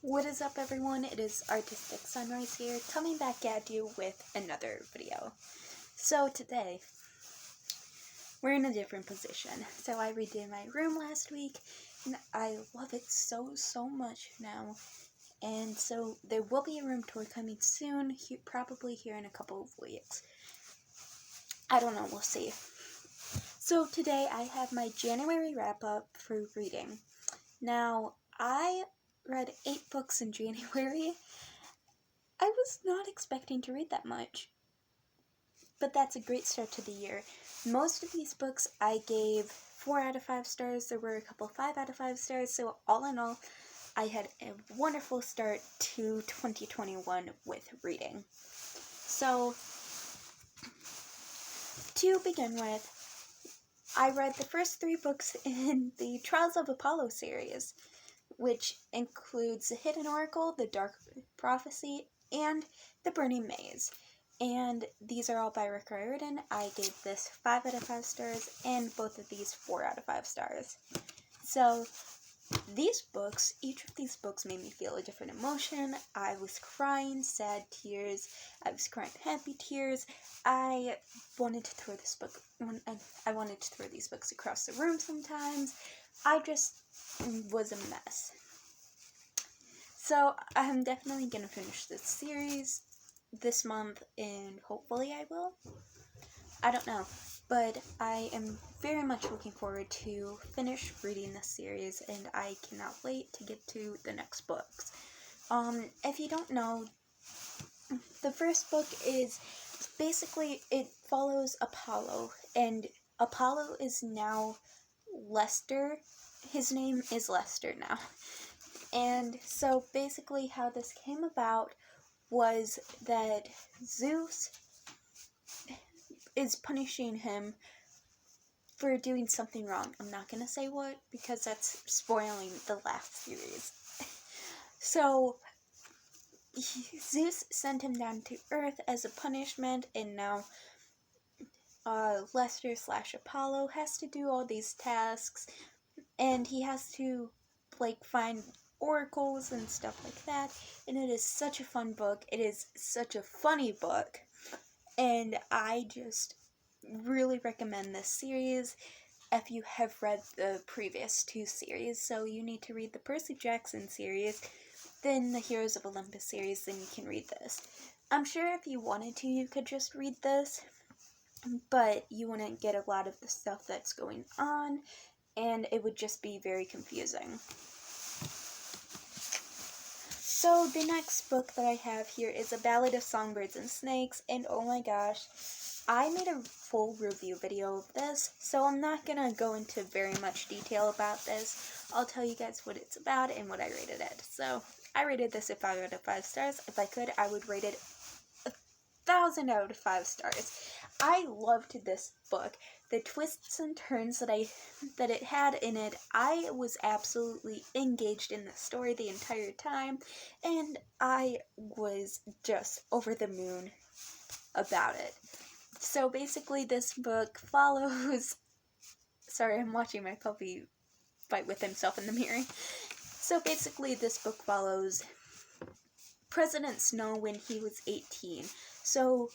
What is up, everyone? It is Artistic Sunrise here, coming back at you with another video. So today, we're in a different position. So I redid my room last week, and I love it so much now. And so there will be a room tour coming soon, probably here in a couple of weeks. I don't know, we'll see. So today I have my January wrap-up for reading. Now, I read 8 books in January. I was not expecting to read that much, but that's a great start to the year. Most of these books I gave 4 out of 5 stars. There were a couple 5 out of 5 stars, so all in all, I had a wonderful start to 2021 with reading. So, to begin with, I read the first 3 books in the Trials of Apollo series, which includes The Hidden Oracle, The Dark Prophecy, and The Burning Maze. And these are all by Rick Riordan. I gave this 5 out of 5 stars, and both of these 4 out of 5 stars. So, these books, each of these books made me feel a different emotion. I was crying sad tears. I was crying happy tears. I wanted to throw this book, I wanted to throw these books across the room sometimes. I just was a mess. So I'm definitely gonna finish this series this month, and hopefully I will. I don't know, but I am very much looking forward to finish reading this series, and I cannot wait to get to the next books. If you don't know, the first book is basically, it follows Apollo, and Apollo is now Lester. His name is Lester now. And so basically how this came about was that Zeus is punishing him for doing something wrong. I'm not going to say what, because that's spoiling the last series. So Zeus sent him down to Earth as a punishment, and now Lester/Apollo has to do all these tasks, and he has to find oracles and stuff like that, and it is such a fun book. It is such a funny book, and I just really recommend this series if you have read the previous 2 series. So you need to read the Percy Jackson series, then the Heroes of Olympus series, then you can read this. I'm sure if you wanted to, you could just read this, but you wouldn't get a lot of the stuff that's going on, and it would just be very confusing. So the next book that I have here is A Ballad of Songbirds and Snakes, and oh my gosh, I made a full review video of this, so I'm not gonna go into very much detail about this. I'll tell you guys what it's about and what I rated it. So, I rated this a 5 out of 5 stars. If I could, I would rate it 1,000 out of 5 stars. I loved this book. The twists and turns that it had in it, I was absolutely engaged in the story the entire time, and I was just over the moon about it. So basically this book follows... Sorry, I'm watching my puppy fight with himself in the mirror. So basically this book follows President Snow when he was 18. So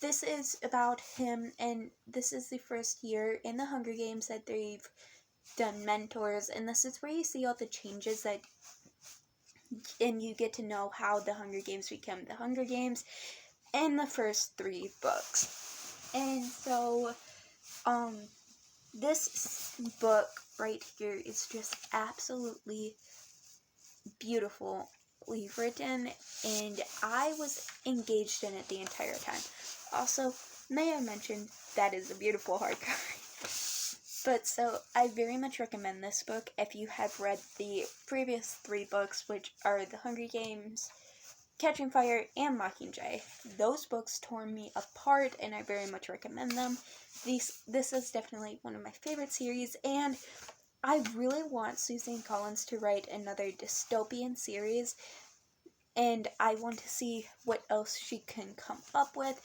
this is about him, and this is the first year in the Hunger Games that they've done mentors, and this is where you see all the changes and you get to know how the Hunger Games become the Hunger Games in the first 3 books. And so, this book right here is just absolutely beautifully written, and I was engaged in it the entire time. Also, may I mention, that is a beautiful hardcover. But so, I very much recommend this book if you have read the previous 3 books, which are The Hunger Games, Catching Fire, and Mockingjay. Those books tore me apart, and I very much recommend them. This is definitely one of my favorite series, and I really want Suzanne Collins to write another dystopian series, and I want to see what else she can come up with.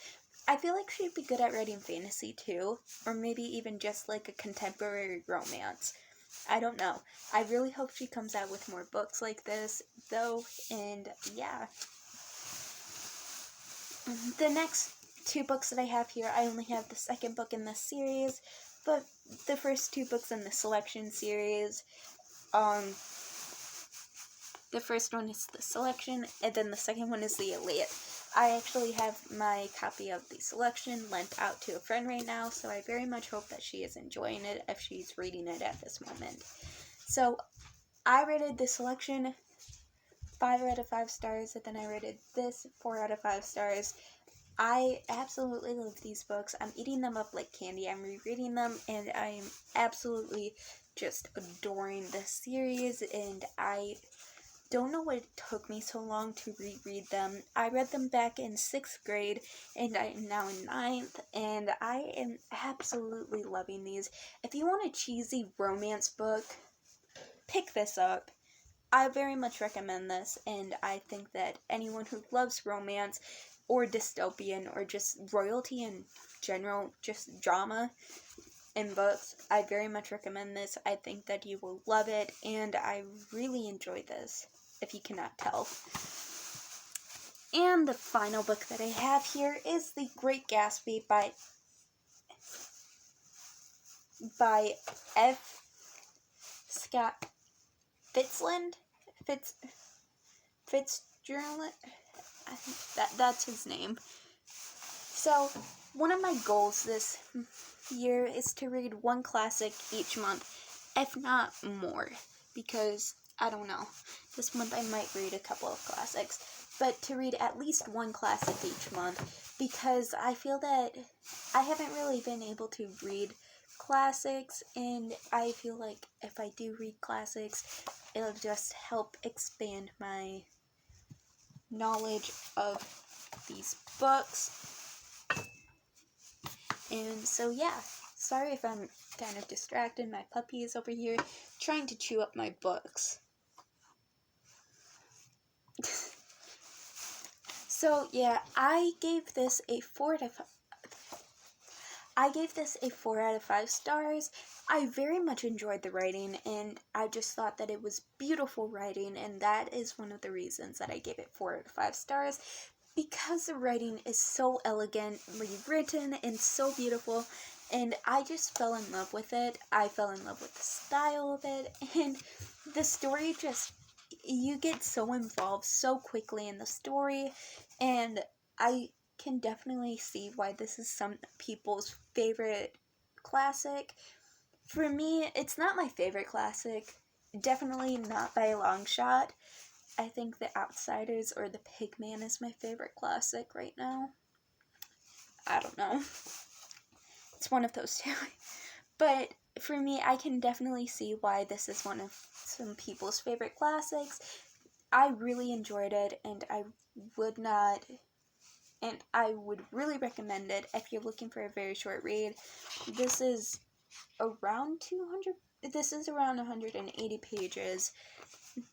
I feel like she'd be good at writing fantasy too, or maybe even just like a contemporary romance. I don't know. I really hope she comes out with more books like this, though, and yeah. The next two books that I have here, I only have the second book in this series, but the first two books in the Selection series, the first one is the Selection, and then the second one is the Elite. I actually have my copy of the Selection lent out to a friend right now, so I very much hope that she is enjoying it if she's reading it at this moment. So, I rated the Selection 5 out of 5 stars, and then I rated this 4 out of 5 stars. I absolutely love these books. I'm eating them up like candy. I'm rereading them, and I am absolutely just adoring this series, and I don't know what it took me so long to reread them. I read them back in 6th grade, and I am now in 9th, and I am absolutely loving these. If you want a cheesy romance book, pick this up. I very much recommend this, and I think that anyone who loves romance, or dystopian, or just royalty in general, just drama in books, I very much recommend this. I think that you will love it, and I really enjoyed this, if you cannot tell. And the final book that I have here is The Great Gatsby by F. Scott Fitzgerald. I think that's his name. So, one of my goals this year is to read one classic each month, if not more, because, I don't know, this month I might read a couple of classics, but to read at least one classic each month, because I feel that I haven't really been able to read classics, and I feel like if I do read classics, it'll just help expand my knowledge of these books. And so yeah, sorry if I'm kind of distracted. My puppy is over here trying to chew up my books. So yeah, I gave this a 4 out of 5 stars. I very much enjoyed the writing, and I just thought that it was beautiful writing, and that is one of the reasons that I gave it 4 out of 5 stars, because the writing is so elegantly written and so beautiful, and I just fell in love with it. I fell in love with the style of it, and the story just, you get so involved so quickly in the story, and I can definitely see why this is some people's favorite classic. For me, it's not my favorite classic, definitely not by a long shot. I think The Outsiders or The Pigman is my favorite classic right now. I don't know. It's one of those two. But for me, I can definitely see why this is one of some people's favorite classics. I really enjoyed it, and I would really recommend it if you're looking for a very short read. This is around 180 pages,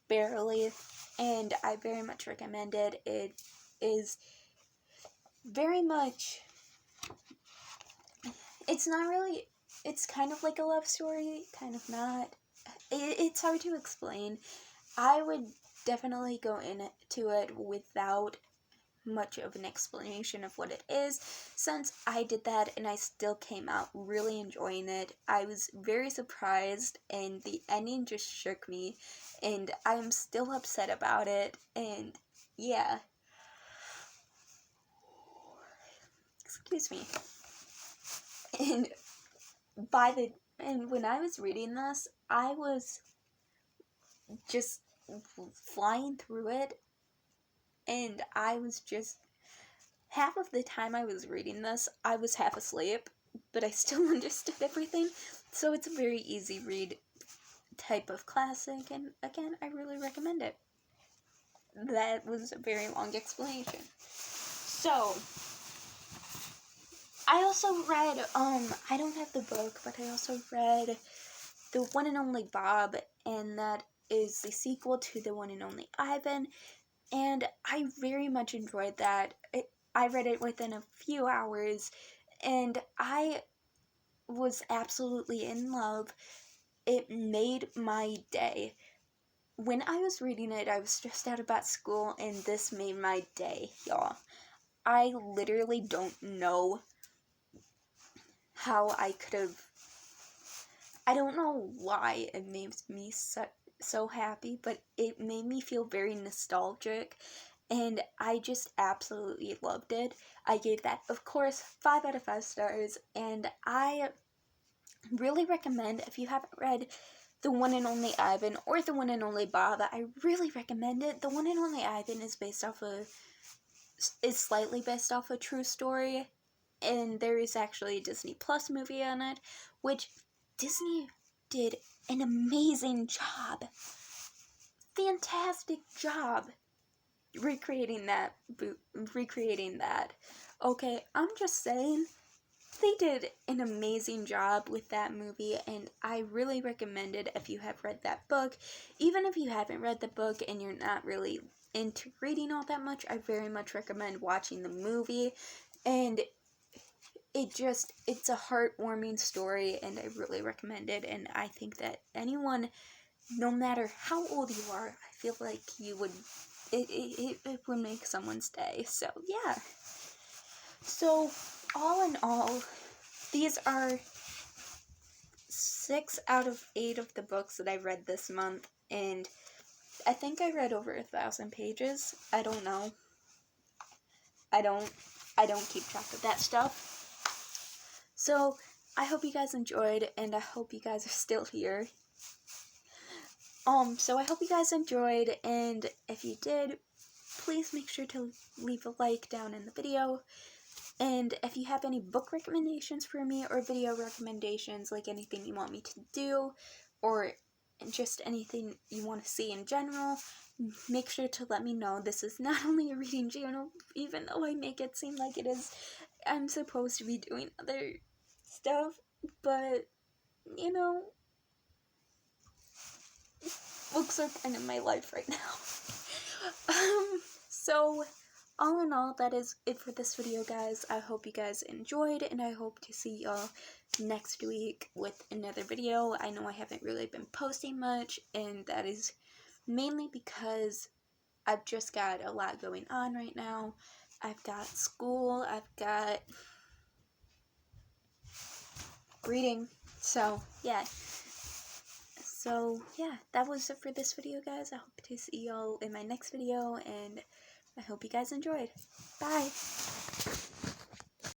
barely, and I very much recommend it. It is very much, it's not really, it's kind of like a love story, kind of not. It's hard to explain. I would definitely go into it without much of an explanation of what it is, since I did that and I still came out really enjoying it. I was very surprised, and the ending just shook me, and I'm still upset about it, and yeah. Excuse me. And when I was reading this, I was just flying through it, and I was just, half of the time I was reading this, I was half asleep, but I still understood everything, so it's a very easy read type of classic, and again, I really recommend it. That was a very long explanation. So, I also read, I don't have the book, but I also read The One and Only Bob, and that is the sequel to The One and Only Ivan, and I very much enjoyed that. I read it within a few hours, and I was absolutely in love. it made my day. When I was reading it, I was stressed out about school, and this made my day, y'all. I literally don't know how I could have. I don't know why it makes me so happy, but it made me feel very nostalgic, and I just absolutely loved it. I gave that, of course, 5 out of 5 stars, and I really recommend, if you haven't read The One and Only Ivan or The One and Only Bob, I really recommend it. The One and Only Ivan is slightly based off a true story, and there is actually a Disney Plus movie on it, which Disney did an amazing job, fantastic job recreating that. Okay, I'm just saying, they did an amazing job with that movie, and I really recommend it if you have read that book. Even if you haven't read the book and you're not really into reading all that much, I very much recommend watching the movie. And it's a heartwarming story, and I really recommend it. And I think that anyone, no matter how old you are, I feel like it would make someone's day. So yeah. So all in all, these are 6 out of 8 of the books that I read this month, and I think I read over 1,000 pages. I don't know. I don't keep track of that stuff. So I hope you guys enjoyed, and I hope you guys are still here. So I hope you guys enjoyed, and if you did, please make sure to leave a like down in the video. And if you have any book recommendations for me, or video recommendations, like anything you want me to do, or just anything you want to see in general, make sure to let me know. This is not only a reading channel, even though I make it seem like it is. I'm supposed to be doing other stuff, but, you know, books are kind of my life right now. So all in all, that is it for this video, guys. I hope you guys enjoyed, and I hope to see y'all next week with another video. I know I haven't really been posting much, and that is mainly because I've just got a lot going on right now. I've got school, I've got reading, so yeah. So yeah, that was it for this video, guys. I hope to see y'all in my next video, and I hope you guys enjoyed. Bye!